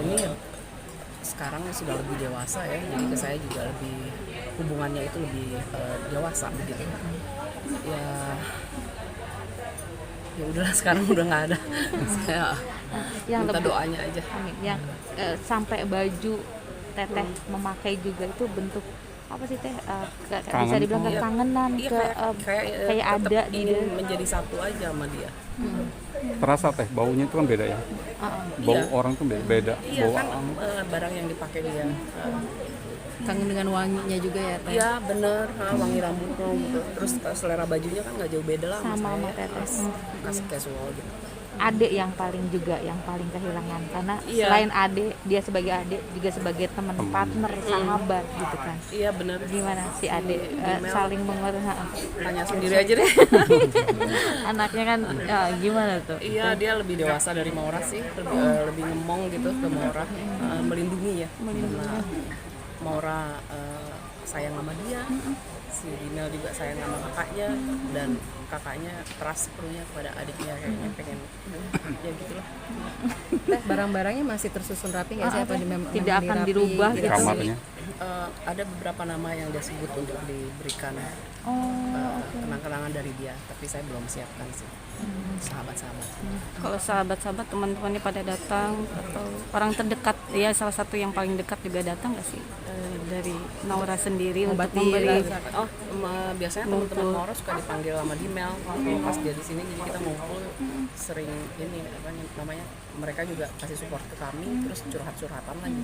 ini sekarang sudah lebih dewasa ya, jadi ke saya juga lebih hubungannya itu lebih dewasa begitu. Ya udahlah, sekarang udah nggak ada. Saya Yang minta lebih, doanya aja. amin. Yang sampai baju teteh memakai juga itu bentuk apa sih teh? Bisa dibilang Iya. kekangenan, Iya, kayak kayak tetap ada di ingin dia. menjadi satu aja sama dia. Terasa teh baunya itu kan beda ya. Bau Iya. orang tuh beda. Iya Bau kan, barang yang dipakai dia. Kangen dengan wanginya juga ya teh. Iya bener, wangi rambutnya gitu. Terus selera bajunya kan nggak jauh beda lah Sama saya. sama teteh. Kasih casual gitu. Adik yang paling kehilangan karena Iya. selain adik, dia sebagai adik juga sebagai teman, partner, sahabat gitu kan. Iya bener. Gimana si adik Mel. saling mengerti? Tanya sendiri aja deh. Anaknya kan gimana tuh? Iya, dia lebih dewasa dari Maura sih, lebih ngemong gitu ke Maura, melindungi ya. Karena Maura sayang sama dia, si Dinel juga sayang sama kakaknya, dan kakaknya keras sepenuhnya kepada adiknya, kayaknya pengen ya gitulah. Teh, barang-barangnya masih tersusun rapi nggak sih? Apa Tidak akan dirubah gitu. kamarnya. Ada beberapa nama yang dia sebut untuk diberikan kenang-kenangan dari dia, tapi saya belum siapkan sih. Sahabat-sahabat. Kalau sahabat-sahabat teman-temannya pada datang atau orang terdekat, ya salah satu yang paling dekat juga datang nggak sih dari Naura sendiri untuk memberi Biasanya teman-teman Maura suka dipanggil sama Dimel kalau pas dia di sini, jadi kita ngumpul sering ini apa namanya, mereka juga kasih support ke kami, terus curhat-curhatan lagi.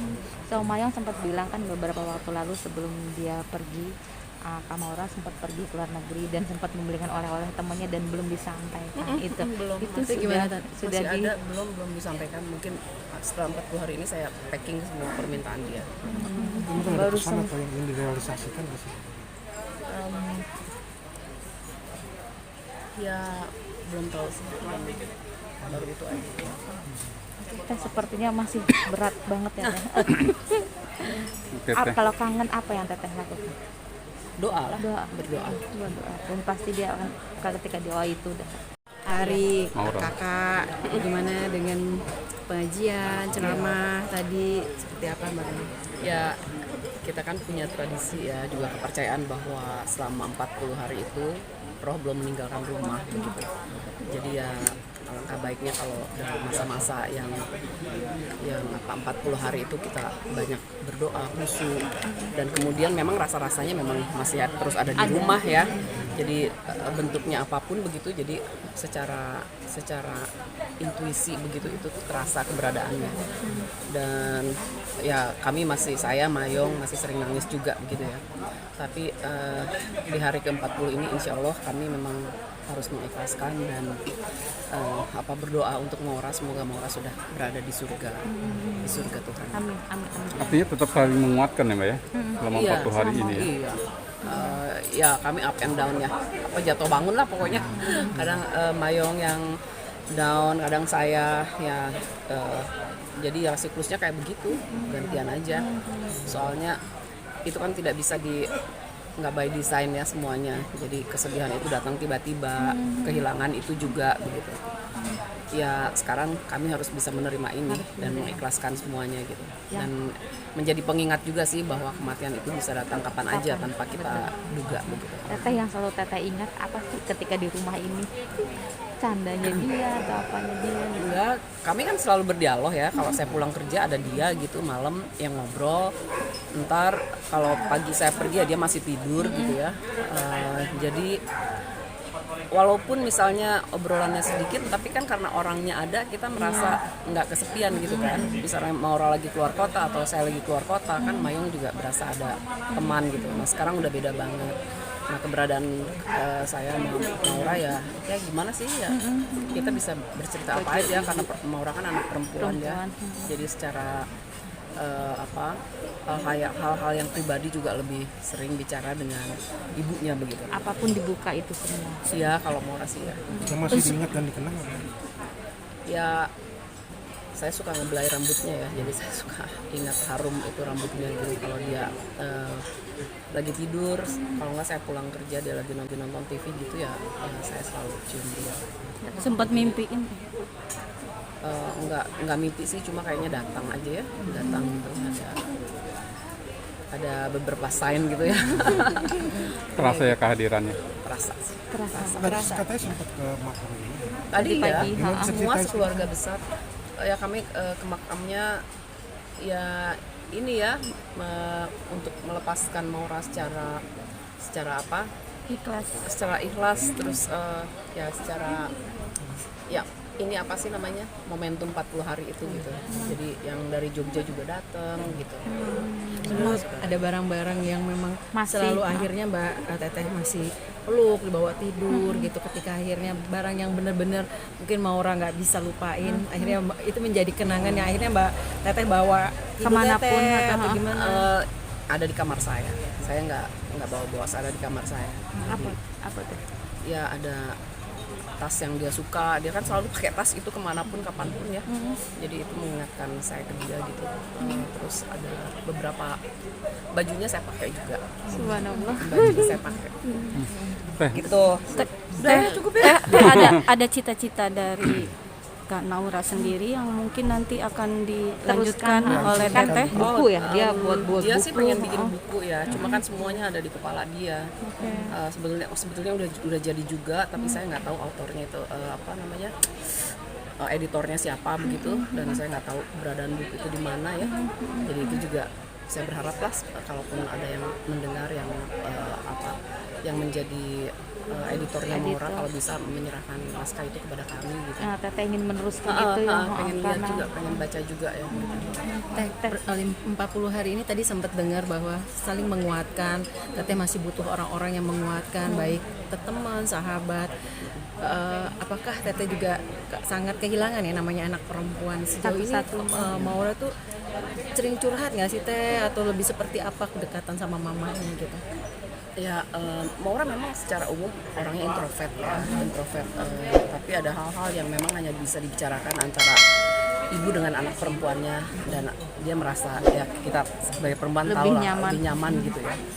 So Mayang sempat bilang kan beberapa waktu lalu sebelum dia pergi, Kak Maura sempat pergi ke luar negeri dan sempat membelikan oleh-oleh temannya dan belum disampaikan. Belum. Itu Masih sudah masih ada, belum disampaikan. Mungkin setelah 40 hari ini saya packing semua permintaan dia. Mungkin ada pesan apa yang ingin direalisasikan nggak sih? Ya belum tahu sih, baru itu aja. Teh sepertinya masih berat banget ya Teh. Oke, teh. Kalau kangen apa yang Teteh lakukan? Doa lah, Doa. berdoa. Doa. Dan pasti dia akan ketika doa itu udah Hari Maura. kakak gimana dengan pengajian, ceramah tadi seperti apa Mbak Rani? Ya kita kan punya tradisi ya, juga kepercayaan bahwa selama 40 hari itu roh belum meninggalkan rumah begitu. Jadi ya alangkah baiknya kalau dalam masa-masa yang 40 hari itu kita banyak berdoa, khusyuk, dan kemudian memang rasa-rasanya memang masih terus ada di rumah ya. Jadi bentuknya apapun begitu, jadi secara intuisi begitu itu terasa keberadaannya. Dan ya kami saya Mayong masih sering nangis juga begitu ya. Tapi di hari ke-40 ini insya Allah kami memang harus mengikhlaskan dan berdoa untuk Maura, semoga Maura sudah berada di surga Tuhan. amin, amin, amin. Artinya tetap saling menguatkan ya Mbak ya, selama 40 hari ini ya. Iya. Ya kami up and down ya, jatuh bangun lah pokoknya. Kadang Mayong yang down, kadang saya ya. Jadi ya siklusnya kayak begitu, gantian aja. Soalnya itu kan tidak bisa nggak by design ya semuanya. Jadi kesedihan itu datang tiba-tiba, kehilangan itu juga begitu. Ya sekarang kami harus bisa menerima ini dan mengikhlaskan semuanya gitu. Dan menjadi pengingat juga sih bahwa kematian itu bisa datang kapan aja tanpa kita duga begitu. Teteh yang selalu Teteh ingat apa sih ketika di rumah ini? Candanya dia atau apanya dia? Enggak, kami kan selalu berdialog ya. Kalau saya pulang kerja ada dia gitu, malam yang ngobrol. Ntar kalau pagi saya pergi ya dia masih tidur gitu ya. Jadi walaupun misalnya obrolannya sedikit, tapi kan karena orangnya ada, kita merasa nggak kesepian gitu kan. Misalnya Maura lagi keluar kota atau saya lagi keluar kota, kan Mayong juga berasa ada teman gitu. Nah sekarang udah beda banget. Nah keberadaan saya sama Maura ya gimana sih ya, kita bisa bercerita apa aja karena Maura kan anak perempuan ya. Jadi secara hal-hal yang pribadi juga lebih sering bicara dengan ibunya begitu. Apapun dibuka itu semua. Iya kalau Maura sih ya. Yang masih diingat dan dikenang apa? Ya saya suka ngebelai rambutnya ya, jadi saya suka ingat harum itu rambutnya gitu. Kalau dia lagi tidur, kalau nggak saya pulang kerja dia lagi nonton TV gitu ya saya selalu cium dia. sempat mimpiin nggak mimpi sih, cuma kayaknya datang aja ya, datang gitu, ada beberapa sign gitu ya. Terasa ya kehadirannya. Terasa sih. Terus katanya sempat ke makam ini. Tadi ya, pagi, semua sekeluarga besar ya kami ke makamnya ya ini ya, untuk melepaskan Maura secara apa? Ikhlas. Secara ikhlas, terus ya secara ya ini apa sih namanya, momentum 40 hari itu gitu. Jadi yang dari Jogja juga datang gitu. Terus ada barang-barang yang memang Masih. selalu akhirnya Mbak Teteh masih peluk, dibawa tidur gitu, ketika akhirnya barang yang benar-benar mungkin Maura nggak bisa lupain, akhirnya itu menjadi kenangan yang akhirnya Mbak Teteh bawa Ibu Kemanapun, Teteh atau gimana. Ada di kamar saya nggak bawa, ada di kamar saya. Apa tuh? Ya ada tas yang dia suka, dia kan selalu pakai tas itu kemanapun kapanpun ya, jadi itu mengingatkan saya ke dia gitu. Terus ada beberapa bajunya saya pakai juga, Subhanallah. bajunya saya pakai Teh, gitu. Cukup ya. Ada cita-cita dari Kak Naura sendiri yang mungkin nanti akan dilanjutkan oleh Kan Teteh. buku ya, dia buat Dia buku. sih pengen bikin buku ya, cuma kan semuanya ada di kepala dia. Sebetulnya udah jadi juga, tapi saya nggak tahu autornya itu apa namanya, editornya siapa begitu, dan saya nggak tahu keberadaan buku itu di mana ya. Jadi itu juga saya berharap lah, kalaupun ada yang mendengar yang yang menjadi editornya Maura, kalau bisa menyerahkan naskah itu kepada kami gitu. Nah, Teteh ingin meneruskan itu ya, Pengen lihat karena juga, pengen baca juga ya. Teh, 40 hari ini tadi sempat dengar bahwa saling menguatkan, Teteh masih butuh orang-orang yang menguatkan, baik teman, sahabat. Apakah Teteh juga sangat kehilangan ya namanya anak perempuan sejauh ini? Maura tuh sering curhat nggak sih Teh, atau lebih seperti apa kedekatan sama mamanya gitu? Ya, Maura memang secara umum orangnya introvert ya, tapi ada hal-hal yang memang hanya bisa dibicarakan antara ibu dengan anak perempuannya, dan dia merasa ya kita sebagai perempuan tahu lah lebih nyaman gitu ya.